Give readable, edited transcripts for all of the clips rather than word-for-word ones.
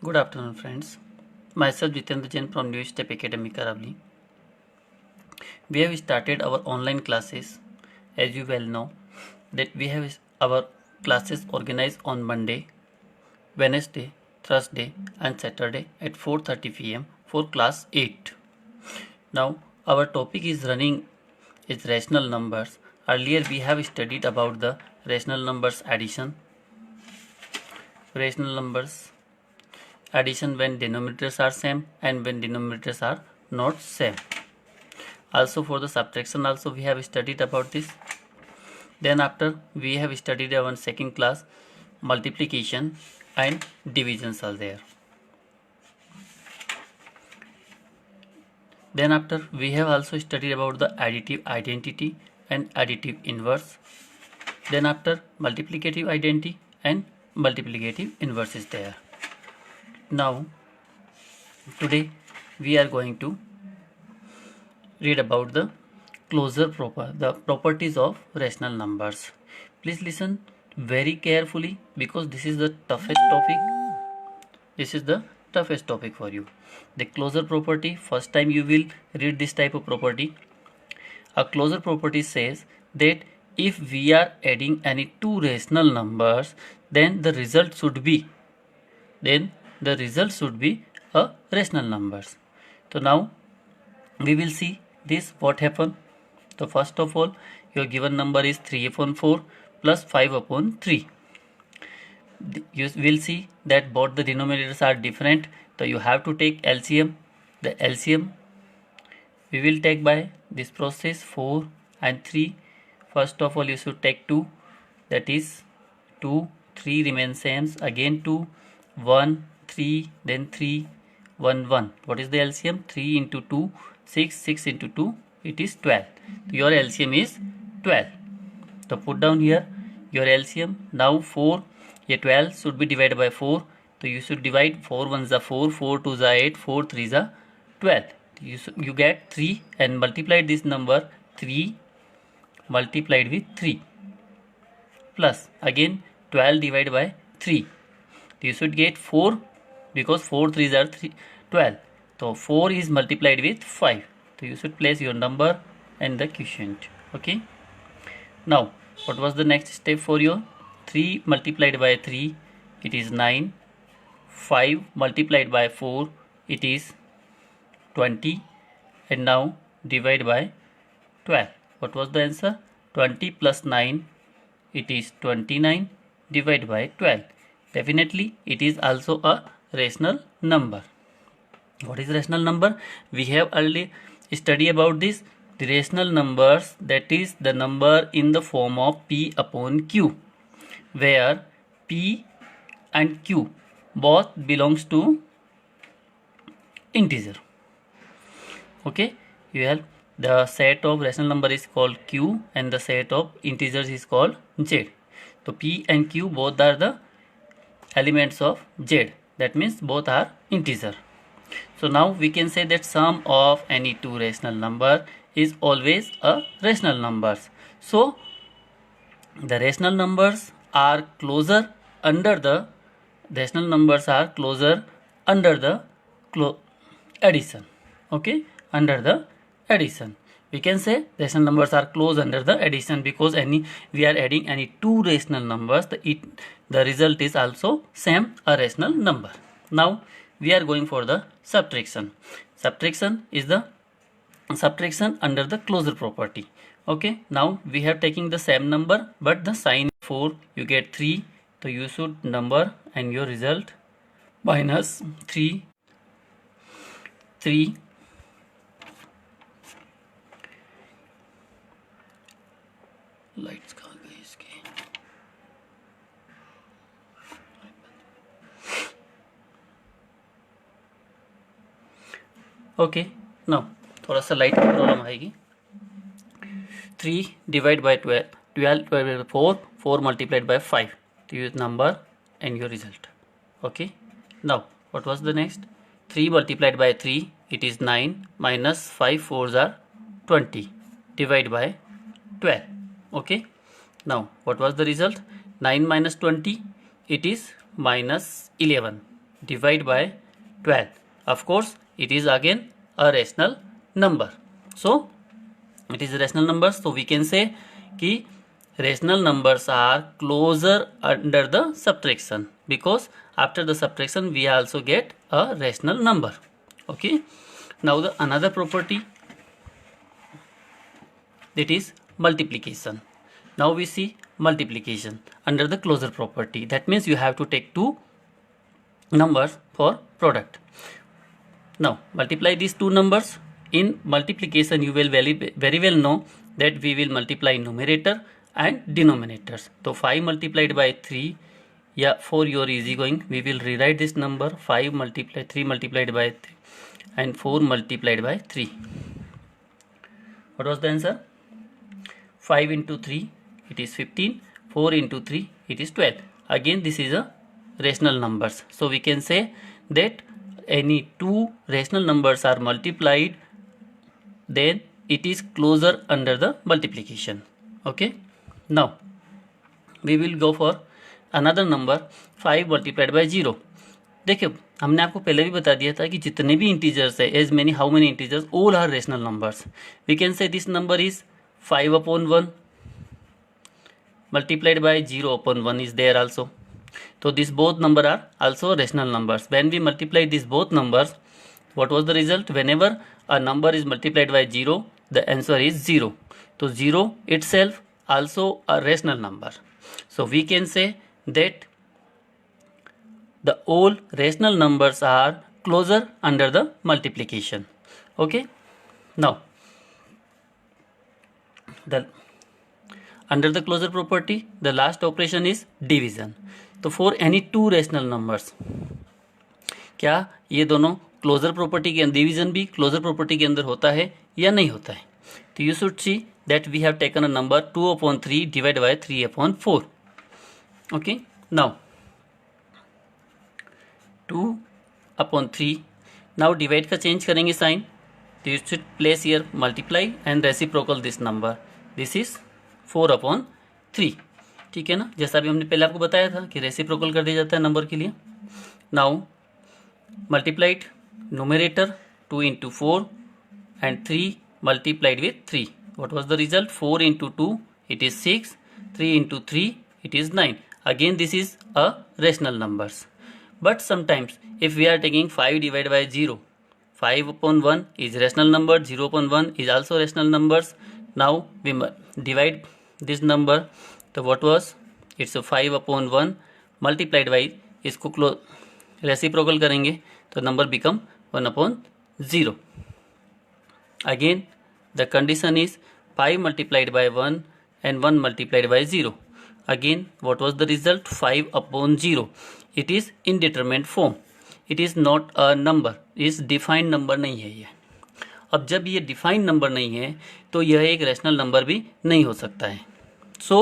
Good afternoon, friends. Myself Jitendra Jain from New Step Academy Karavli. We have started our online classes. As you well know, that we have our classes organized on Monday, Wednesday, Thursday, and Saturday at 4:30 p.m. for class 8. Now, our topic is rational numbers. Earlier, we have studied about the rational numbers addition, rational numbers addition when denominators are same and when denominators are not same. Also for the subtraction also we have studied about this. Then after we have studied our second class multiplication and divisions are there. Then after we have also studied about the additive identity and additive inverse. Then after multiplicative identity and multiplicative inverse is there. Now today we are going to read about the properties of rational numbers. Please listen very carefully because this is the toughest topic for you. The closure property, first time you will read this type of property. A closure property says that if we are adding any two rational numbers, then the result should be a rational numbers. So now we will see this what happened. So first of all, your given number is 3/4 plus 5/3. You will see that both the denominators are different, so you have to take LCM. The LCM we will take by this process 4 and 3. First of all, you should take 2, that is 2, 3 remains same, again 2, 1, 3, then 3, 1, 1. What is the LCM? 3 into 2, 6, 6 into 2, it is 12. Your LCM is 12. So put down here your LCM. Now 4, here 12 should be divided by 4. So you should divide 4 1s are 4, 4 2s are 8, 4 3s are 12. You get 3 and multiply this number 3 multiplied with 3 plus again 12 divided by 3. You should get 4 because 4 3s are 12. So 4 is multiplied with 5. So you should place your number and the quotient. Okay. Now what was the next step for you? 3 multiplied by 3, it is 9. 5 multiplied by 4, it is 20. And now divide by 12. What was the answer? 20 plus 9, it is 29. Divide by 12. Definitely it is also a rational number. What is rational number? We have already studied about this. The rational numbers, that is the number in the form of P upon Q, where P and Q both belongs to integer. Okay, you have the set of rational number is called Q and the set of integers is called Z. So P and Q both are the elements of Z. That means both are integer. So now we can say that sum of any two rational number is always a rational numbers. So the rational numbers are closer under the addition. Okay, under the addition. We can say rational numbers are close under the addition because we are adding any two rational numbers, the result is also same a rational number. Now we are going for the subtraction. Subtraction is the subtraction under the closure property. Okay, now we have taking the same number but the sign 4, you get 3. So you should number and your result minus 3. Lights कहाँ गई इसकी? Okay, now थोड़ा सा light की problem आएगी. 3 divide by 12, 12 divided by 4, 4 multiplied by 5. To use number and your result. Okay, now what was the next? 3 multiplied by 3, it is 9, minus 5 4s are 20, divide by 12. Okay, now what was the result? 9 minus 20, it is minus 11. divide by 12. Of course, it is again a rational number. So, it is a rational number. So, we can say कि rational numbers are closer under the subtraction, because after the subtraction we also get a rational number. Okay. Now the another property, that is multiplication. Now we see multiplication under the closure property. That means you have to take two numbers for product. Now multiply these two numbers. In multiplication you will very well know that we will multiply numerator and denominators. So 5 multiplied by 3, yeah, for your easy going we will rewrite this number 5 multiplied 3 multiplied by 3 and 4 multiplied by 3. What was the answer? 5 into 3 it is 15, 4 into 3 it is 12. Again this is a rational numbers. So we can say that any two rational numbers are multiplied, then it is closer under the multiplication. Okay. Now we will go for another number 5 multiplied by 0. देखिए हमने आपको पहले भी बता दिया था कि जितने भी इंटीजर्स है, as many how many integers, all are rational numbers. We can say this number is 5/1 multiplied by 0/1 is there also. So these both number are also rational numbers. When we multiply these both numbers, what was the result? Whenever a number is multiplied by 0, the answer is 0. So 0 itself also a rational number. So we can say that the all rational numbers are closer under the multiplication. Okay. Now under the closure property the last operation is division. तो for any two rational numbers, क्या ये दोनों closure property के division भी closure property के अंदर होता है या नहीं होता है? तो you should see that we have taken a number 2/3 divide by 3/4. Okay. Now 2/3. Now divide का चेंज करेंगे साइन. तो you should place here multiply and reciprocal this number. This is 4/3. ठीक है ना, जैसा भी हमने पहले आपको बताया था कि रेसिप्रोकल कर दिया जाता है नंबर के लिए. Now multiplied numerator 2 into 4 and 3 multiplied with 3. What was the result? 4 into 2 it is 6, 3 into 3 it is 9. Again this is a rational numbers. But sometimes if we are taking 5 divided by 0, 5/1 is rational number, 0/1 is also rational numbers. Now we divide this number. तो what was? It's a 5/1 multiplied by, इसको reciprocal करेंगे तो number become 1/0. Again the condition is 5 multiplied by 1 and 1 multiplied by 0. Again what was the result? 5/0. It is indeterminate form. It is not a number. इस defined number नहीं है ये. अब जब ये डिफाइंड नंबर नहीं है तो यह एक रेशनल नंबर भी नहीं हो सकता है. So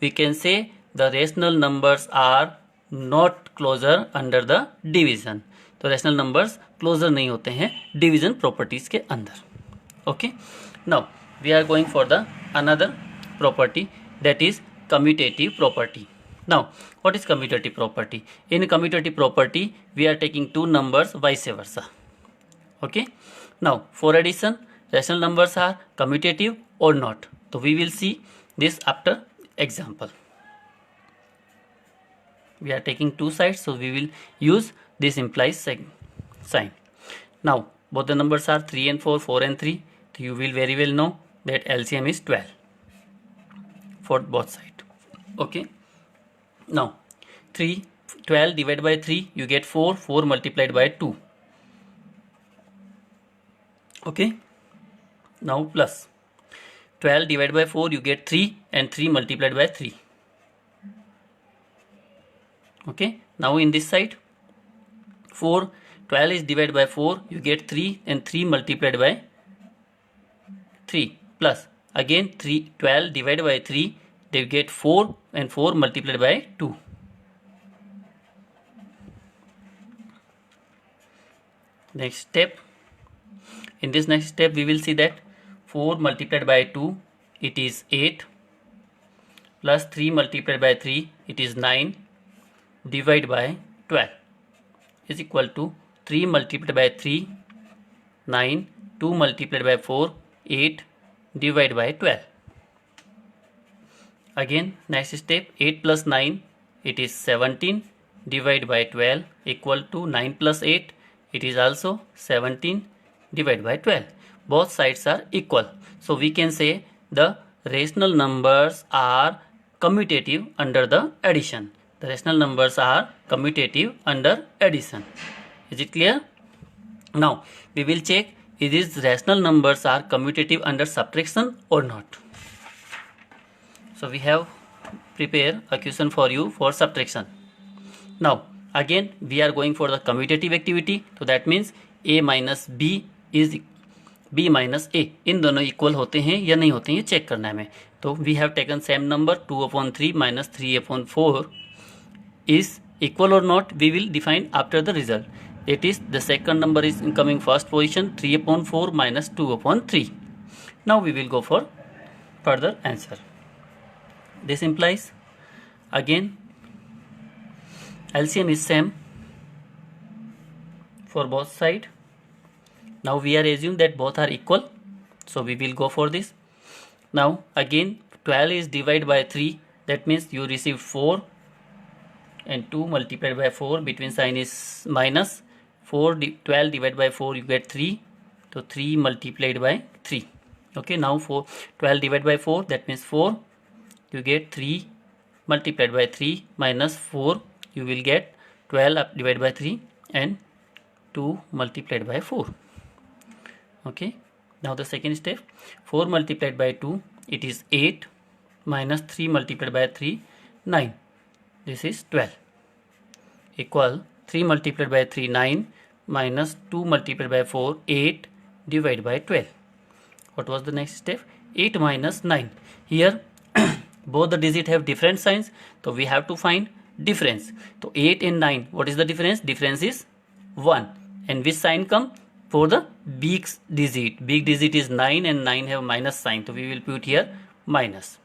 we can say the rational numbers are not closure under the division. तो रेशनल नंबर्स क्लोजर नहीं होते हैं डिवीजन प्रॉपर्टीज के अंदर. Okay. Now we are going for the another property, that is commutative property. Now what is commutative property? In commutative property we are taking two numbers vice versa. Okay. Now for addition, rational numbers are commutative or not. So we will see this after example. We are taking two sides, so we will use this implies sign. Now both the numbers are 3 and 4, 4 and 3. So you will very well know that LCM is 12 for both sides. Okay. Now 12 divided by 3 you get 4, 4 multiplied by 2. Okay. Now plus 12 divided by 4 you get 3 and 3 multiplied by 3. Okay. Now in this side 12 is divided by 4 you get 3 and 3 multiplied by 3 plus again 12 divided by 3 they get 4 and 4 multiplied by 2. Next step. In this next step we will see that 4 multiplied by 2 it is 8 plus 3 multiplied by 3 it is 9 divided by 12. is equal to 3 multiplied by 3, 9, 2 multiplied by 4, 8 divided by 12. Again next step, 8 plus 9, it is 17 divided by 12 equal to 9 plus 8, it is also 17 divided by 12. Both sides are equal. So we can say the rational numbers are commutative under the addition. The rational numbers are commutative under addition. Is it clear? Now we will check if these rational numbers are commutative under subtraction or not. So we have prepared a question for you for subtraction. Now again we are going for the commutative activity. So that means a minus b is b minus a. इन दोनों equal होते हैं या नहीं होते हैं ये check करना है हमें. तो we have taken same number 2/3 minus 3/4 is equal or not, we will define after the result. It is the second number is in coming first position, 3/4 minus 2/3. Now we will go for further answer. This implies again LCM is same for both side. Now we are assuming that both are equal, so we will go for this. Now again 12 is divided by 3, that means you receive 4 and 2 multiplied by 4, between sign is minus. 12 divided by 4 you get 3, so 3 multiplied by 3. Okay, now 12 divided by 4, that means 4, you get 3 multiplied by 3 minus 4, you will get 12 divided by 3 and 2 multiplied by 4. Okay, now the second step, 4 multiplied by 2, it is 8 minus 3 multiplied by 3, 9. This is 12 equal 3 multiplied by 3, 9 minus 2 multiplied by 4, 8 divided by 12. What was the next step? 8 minus 9. Here both the digits have different signs, so we have to find difference. So 8 and 9, what is the difference? Difference is 1. And which sign come? For the big digit. Big digit is 9 and 9 have minus sign, so we will put here minus.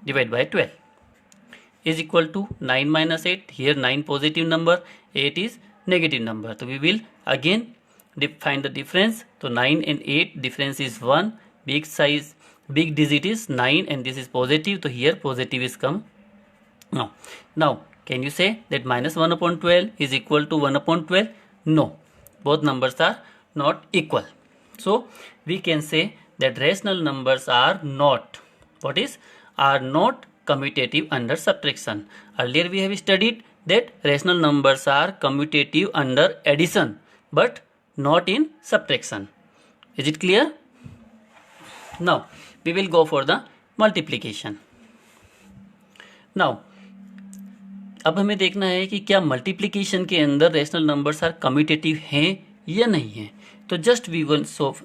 Divided by 12 is equal to 9 minus 8. Here 9 positive number, 8 is negative number. So we will again find the difference. So 9 and 8 difference is 1. Big digit is 9 and this is positive. So here positive is come. Now can you say that minus 1/12 is equal to 1/12? No, both numbers are not equal. So we can say that rational numbers are not, are not commutative under subtraction. Earlier we have studied that rational numbers are commutative under addition but not in subtraction. Is it clear? Now we will go for the multiplication. Now अब हमें देखना है कि क्या multiplication के अंदर rational numbers are commutative हैं या नहीं है. तो just we will solve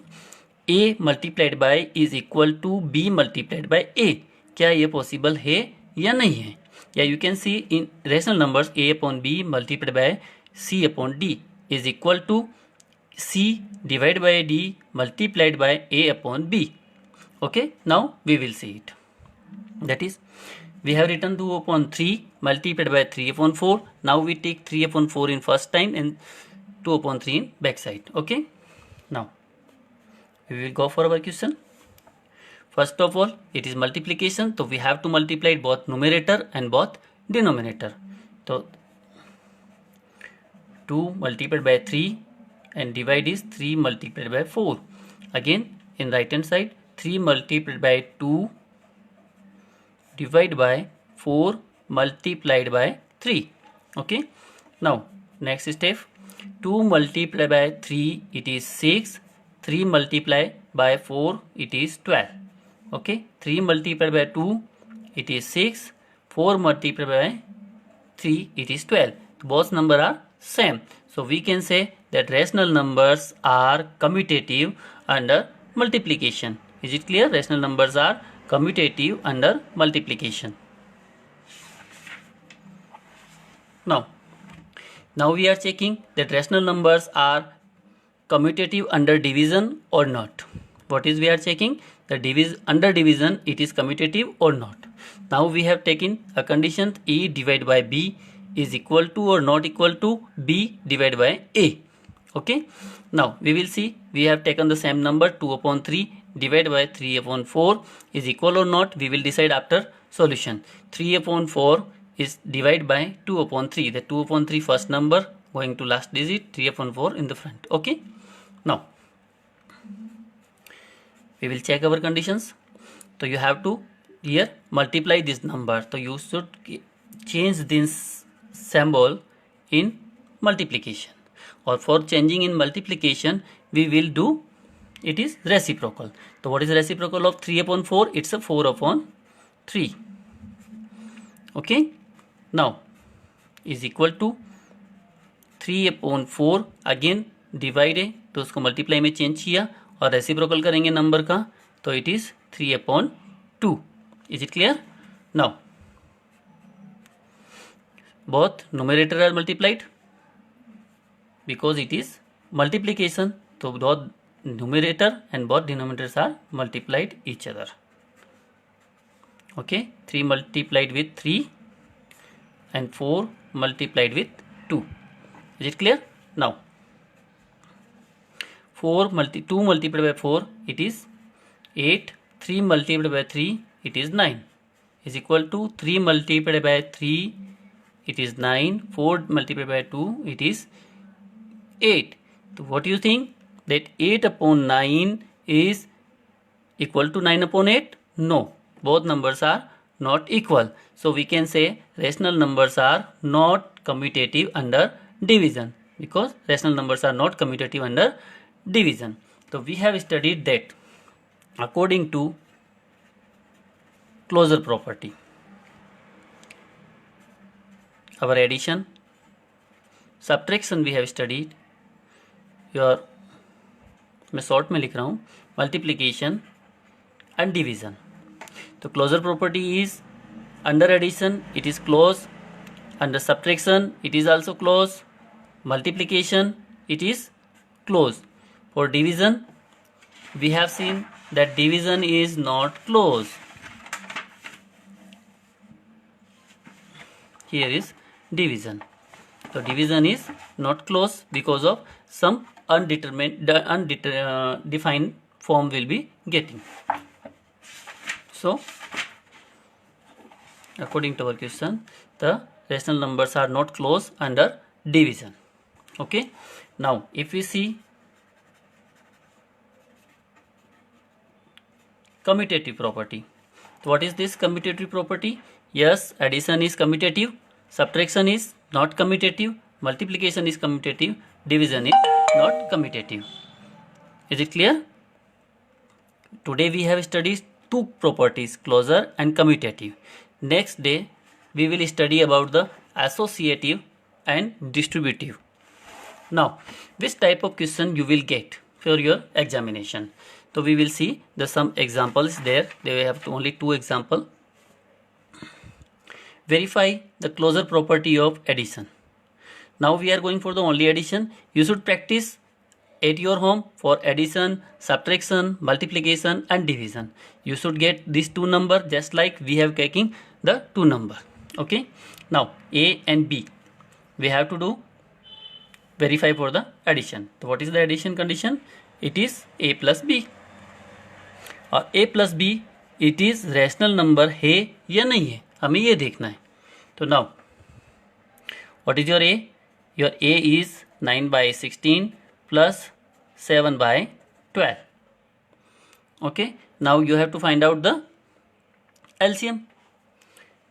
a multiplied by is equal to b multiplied by a. क्या ये पॉसिबल है या नहीं है? या you can see in rational numbers a upon b multiplied by c upon d is equal to c divide by d multiplied by a upon b. Okay, now we will see it. That is, we have written 2/3 multiplied by 3/4. Now we take 3/4 in first time and 2/3 in back side. Okay, now we will go for our question. First of all, it is multiplication, so we have to multiply both numerator and both denominator. So 2 multiplied by 3 and divide is 3 multiplied by 4. Again in right hand side, 3 multiplied by 2 divided by 4 multiplied by 3. Okay, now next step, 2 multiplied by 3 it is 6, 3 multiplied by 4 it is 12. Okay, 3 multiplied by 2 it is 6, 4 multiplied by 3 it is 12. Both numbers are same, so we can say that rational numbers are commutative under multiplication. Is it clear? Rational numbers are commutative under multiplication. Now we are checking that rational numbers are commutative under division or not. What is we are checking? The under division it is commutative or not. Now we have taken a condition a divided by b is equal to or not equal to B divided by A. Okay, now we will see, we have taken the same number 2 upon 3 divided by 3 upon 4 is equal or not, we will decide after solution. 3 upon 4 is divided by 2 upon 3, the 2 upon 3 first number going to last digit, 3 upon 4 in the front. Okay, now we will check our conditions. So you have to here multiply this number, so you should change this symbol in multiplication, or for changing in multiplication we will do, it is reciprocal. So what is reciprocal of 3 upon 4? It's a 4 upon 3. Okay, now is equal to 3 upon 4, again divide है तो उसको multiply में change किया और reciprocal करेंगे number का, तो it is 3 upon 2. Is it clear? Now both numerator are multiplied because it is multiplication, so both numerator and both denominators are multiplied each other. Okay, 3 multiplied with 3 and 4 multiplied with 2. Is it clear? Now 2 multiplied by 4 it is 8, 3 multiplied by 3 it is 9, is equal to 3 multiplied by 3 it is 9, 4 multiplied by 2 it is 8. So what do you think, that 8 upon 9 is equal to 9 upon 8? No, both numbers are not equal, so we can say rational numbers are not commutative under division, because rational numbers are not commutative under division. So we have studied that according to closure property, our addition, subtraction we have studied, your मैं short में लिख रहा हूँ, multiplication and division. तो closure property is under addition it is close, under subtraction it is also close, multiplication it is close. For division we have seen that division is not close. Here is division, so division is not close because of some defined form will be getting. So according to our question, the rational numbers are not close under division. Okay, now if we see commutative property, so what is this commutative property? Yes, addition is commutative, subtraction is not commutative, multiplication is commutative, division is not commutative. Is it clear? Today we have studied two properties, closure and commutative. Next day we will study about the associative and distributive. Now which type of question you will get for your examination? So we will see the some examples there. They have only two examples. Verify the closure property of addition. Now we are going for the only addition. You should practice at your home for addition, subtraction, multiplication and division. You should get these two numbers just like we have taking the two number. Okay, now A and B we have to do verify for the addition. So what is the addition condition? It is A plus B, और A plus B it is rational number है या नहीं है, हमें ये देखना है. तो now what is your A? Your A is 9 by 16 plus 7 by 12. Okay, now you have to find out the LCM.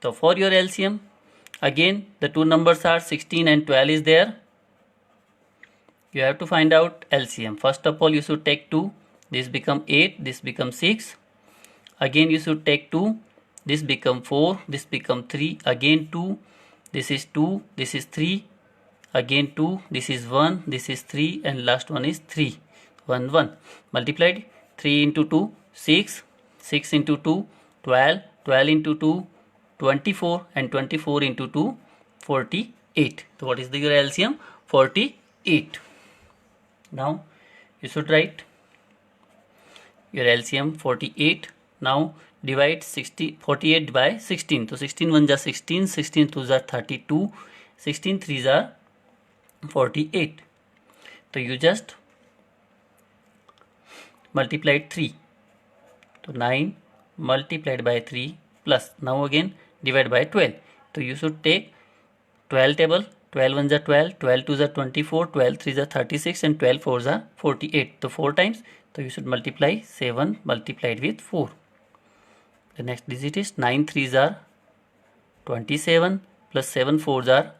So for your LCM, again the two numbers are 16 and 12 is there. You have to find out LCM. First of all you should take 2, this become 8, this become 6. Again you should take 2, this become 4, this become 3, again 2, this is 2, this is 3, again 2, this is 1, this is 3 and last one is 3, 1, 1. Multiplied 3 into 2, 6, 6 into 2, 12, 12 into 2, 24 and 24 into 2, 48. So what is the your LCM? 48. Now you should write your LCM 48. Now divide 48 by 16. So 16 1 ja 16, 16 2 ja 32 16 3s are 48. So you just multiplied 3. So 9 multiplied by 3 plus, now again divide by 12. So you should take 12 table, 12 ones are 12, 12 twos are 24, 12 threes are 36 and 12 fours are 48. So 4 times, so you should multiply 7 multiplied with 4. The next digit is 9 threes are 27 plus 7 fours are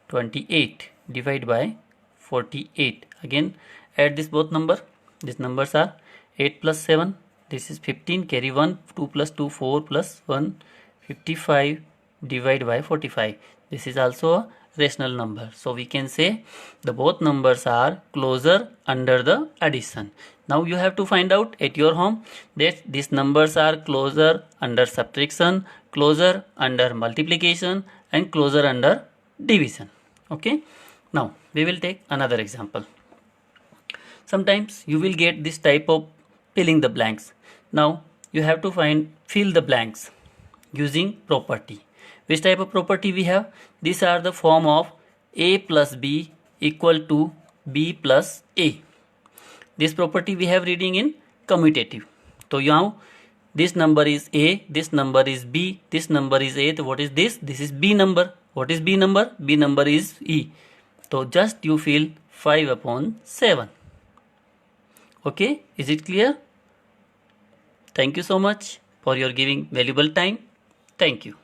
28. Divide by 48. Again add this both number. These numbers are 8 plus 7. This is 15. Carry 1. 2 plus 2 4 plus 1 55. Divide by 45. This is also a rational number. So we can say the both numbers are closer under the addition. Now you have to find out at your home that these numbers are closer under subtraction, closer under multiplication and closer under division. Okay. Now we will take another example. Sometimes you will get this type of filling the blanks. Now you have to fill the blanks using property. Which type of property we have? These are the form of a plus b equal to b plus a. This property we have reading in commutative. So now this number is a, this number is b, this number is a. So what is this? This is b number. What is b number? B number is e. So just you fill 5 upon 7. Okay, is it clear? Thank you so much for your giving valuable time. Thank you.